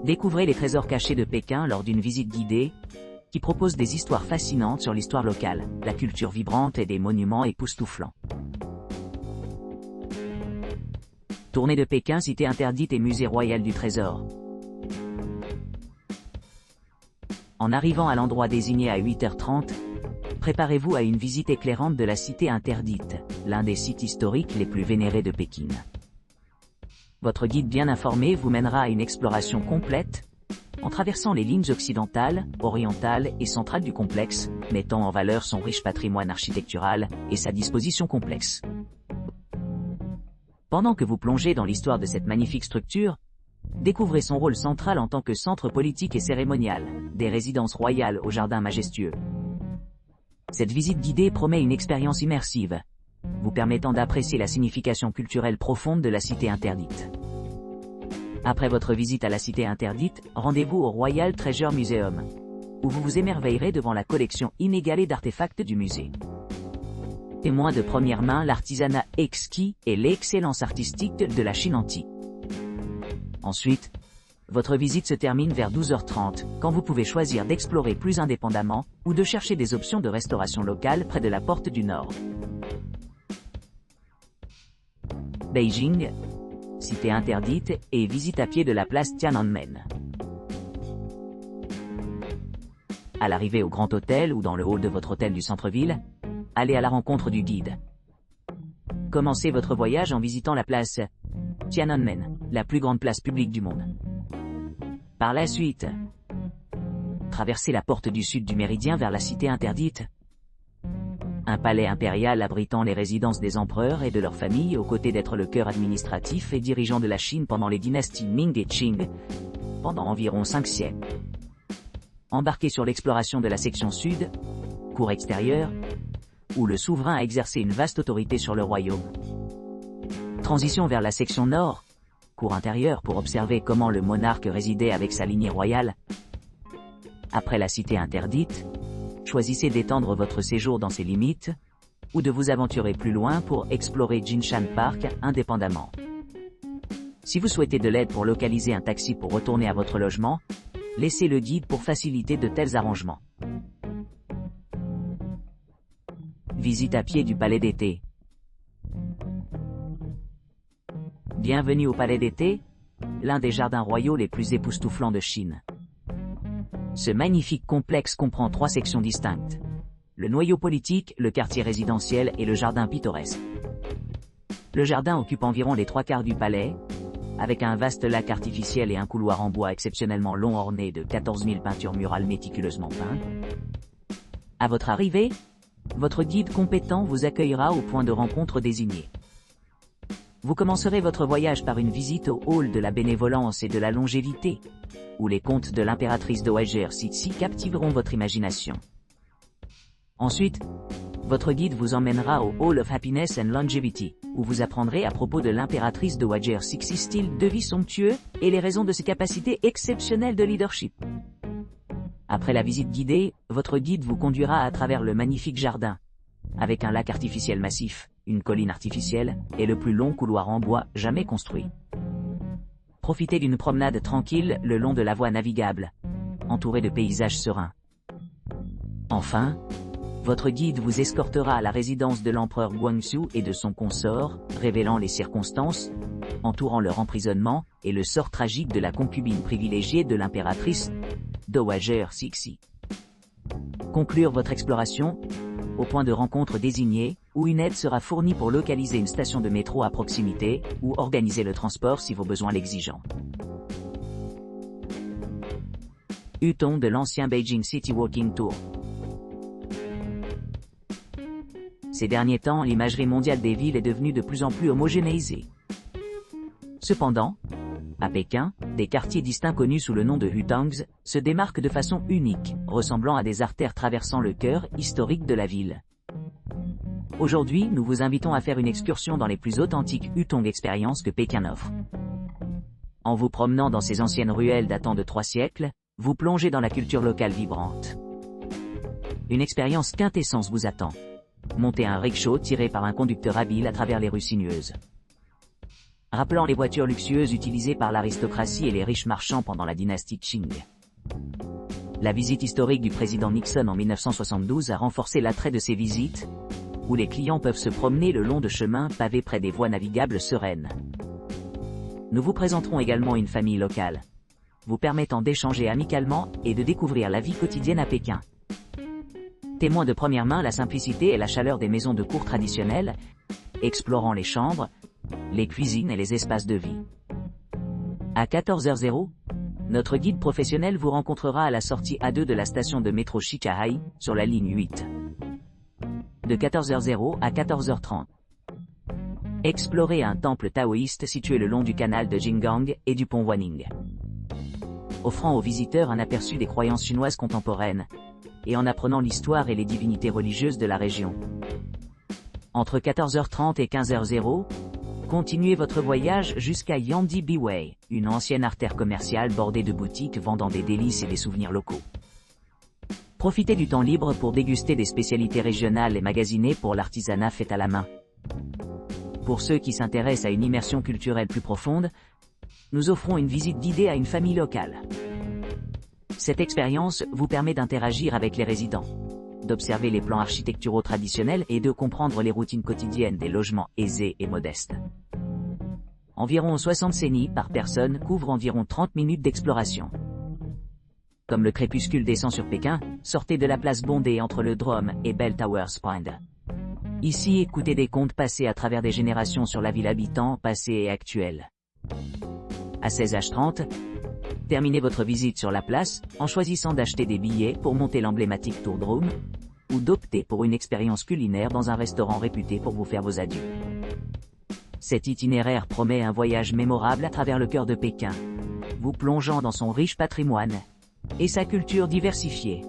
Découvrez les trésors cachés de Pékin lors d'une visite guidée, qui propose des histoires fascinantes sur l'histoire locale, la culture vibrante et des monuments époustouflants. Tournée de Pékin, cité interdite et musée royal du trésor. En arrivant à l'endroit désigné à 8h30, préparez-vous à une visite éclairante de la cité interdite, l'un des sites historiques les plus vénérés de Pékin. Votre guide bien informé vous mènera à une exploration complète, en traversant les lignes occidentales, orientales et centrales du complexe, mettant en valeur son riche patrimoine architectural et sa disposition complexe. Pendant que vous plongez dans l'histoire de cette magnifique structure, découvrez son rôle central en tant que centre politique et cérémonial, des résidences royales aux jardins majestueux. Cette visite guidée promet une expérience immersive, vous permettant d'apprécier la signification culturelle profonde de la cité interdite. Après votre visite à la cité interdite, rendez-vous au Royal Treasure Museum, où vous vous émerveillerez devant la collection inégalée d'artefacts du musée. Témoin de première main l'artisanat exquis et l'excellence artistique de la Chine antique. Ensuite, votre visite se termine vers 12h30, quand vous pouvez choisir d'explorer plus indépendamment, ou de chercher des options de restauration locale près de la porte du Nord. Beijing, cité interdite, et visite à pied de la place Tiananmen. À l'arrivée au Grand Hôtel ou dans le hall de votre hôtel du centre-ville, allez à la rencontre du guide. Commencez votre voyage en visitant la place Tiananmen, la plus grande place publique du monde. Par la suite, traversez la porte du sud du méridien vers la cité interdite. Un palais impérial abritant les résidences des empereurs et de leurs familles, aux côtés d'être le cœur administratif et dirigeant de la Chine pendant les dynasties Ming et Qing, pendant environ 5 siècles. Embarquez sur l'exploration de la section sud, cour extérieure, où le souverain a exercé une vaste autorité sur le royaume. Transition vers la section nord, cour intérieure, pour observer comment le monarque résidait avec sa lignée royale. Après la cité interdite, choisissez d'étendre votre séjour dans ses limites, ou de vous aventurer plus loin pour explorer Jinshan Park indépendamment. Si vous souhaitez de l'aide pour localiser un taxi pour retourner à votre logement, laissez le guide pour faciliter de tels arrangements. Visite à pied du palais d'été. Bienvenue au palais d'été, l'un des jardins royaux les plus époustouflants de Chine. Ce magnifique complexe comprend 3 sections distinctes: le noyau politique, le quartier résidentiel et le jardin pittoresque. Le jardin occupe environ les 3/4 du palais, avec un vaste lac artificiel et un couloir en bois exceptionnellement long orné de 14 000 peintures murales méticuleusement peintes. À votre arrivée, votre guide compétent vous accueillera au point de rencontre désigné. Vous commencerez votre voyage par une visite au hall de la bénévolence et de la longévité, où les contes de l'impératrice Dowager Cixi captiveront votre imagination. Ensuite, votre guide vous emmènera au Hall of Happiness and Longevity, où vous apprendrez à propos de l'impératrice Dowager Cixi, style de vie somptueux, et les raisons de ses capacités exceptionnelles de leadership. Après la visite guidée, votre guide vous conduira à travers le magnifique jardin, avec un lac artificiel massif, une colline artificielle, et le plus long couloir en bois jamais construit. Profitez d'une promenade tranquille le long de la voie navigable, entourée de paysages sereins. Enfin, votre guide vous escortera à la résidence de l'empereur Guangxu et de son consort, révélant les circonstances entourant leur emprisonnement et le sort tragique de la concubine privilégiée de l'impératrice Dowager Cixi. Conclure votre exploration au point de rencontre désigné, où une aide sera fournie pour localiser une station de métro à proximité, ou organiser le transport si vos besoins l'exigent. Hutong de l'ancien Beijing City Walking Tour. Ces derniers temps, l'imagerie mondiale des villes est devenue de plus en plus homogénéisée. Cependant, à Pékin, des quartiers distincts connus sous le nom de Hutongs se démarquent de façon unique, ressemblant à des artères traversant le cœur historique de la ville. Aujourd'hui, nous vous invitons à faire une excursion dans les plus authentiques Hutong expériences que Pékin offre. En vous promenant dans ces anciennes ruelles datant de 3 siècles, vous plongez dans la culture locale vibrante. Une expérience quintessence vous attend. Montez un rickshaw tiré par un conducteur habile à travers les rues sinueuses. rappelant les voitures luxueuses utilisées par l'aristocratie et les riches marchands pendant la dynastie Qing. La visite historique du président Nixon en 1972 a renforcé l'attrait de ces visites, où les clients peuvent se promener le long de chemins pavés près des voies navigables sereines. Nous vous présenterons également une famille locale, vous permettant d'échanger amicalement et de découvrir la vie quotidienne à Pékin. Témoin de première main la simplicité et la chaleur des maisons de cour traditionnelles, explorant les chambres, les cuisines et les espaces de vie. À 14h00, notre guide professionnel vous rencontrera à la sortie A2 de la station de métro Shichahai, sur la ligne 8. De 14h00 à 14h30. Explorez un temple taoïste situé le long du canal de Jinggang et du pont Wanning, offrant aux visiteurs un aperçu des croyances chinoises contemporaines, et en apprenant l'histoire et les divinités religieuses de la région. Entre 14h30 et 15h00, continuez votre voyage jusqu'à Yangdi Biwei, une ancienne artère commerciale bordée de boutiques vendant des délices et des souvenirs locaux. Profitez du temps libre pour déguster des spécialités régionales et magasiner pour l'artisanat fait à la main. Pour ceux qui s'intéressent à une immersion culturelle plus profonde, nous offrons une visite guidée à une famille locale. Cette expérience vous permet d'interagir avec les résidents, d'observer les plans architecturaux traditionnels et de comprendre les routines quotidiennes des logements aisés et modestes. Environ 60 CNY par personne couvrent environ 30 minutes d'exploration. Comme le crépuscule descend sur Pékin, sortez de la place bondée entre le Drum et Bell Towers Point. Ici, écoutez des contes passés à travers des générations sur la ville habitant, passée et actuelle. À 16h30, terminez votre visite sur la place, en choisissant d'acheter des billets pour monter l'emblématique Tour Drum, ou d'opter pour une expérience culinaire dans un restaurant réputé pour vous faire vos adieux. Cet itinéraire promet un voyage mémorable à travers le cœur de Pékin, vous plongeant dans son riche patrimoine et sa culture diversifiée.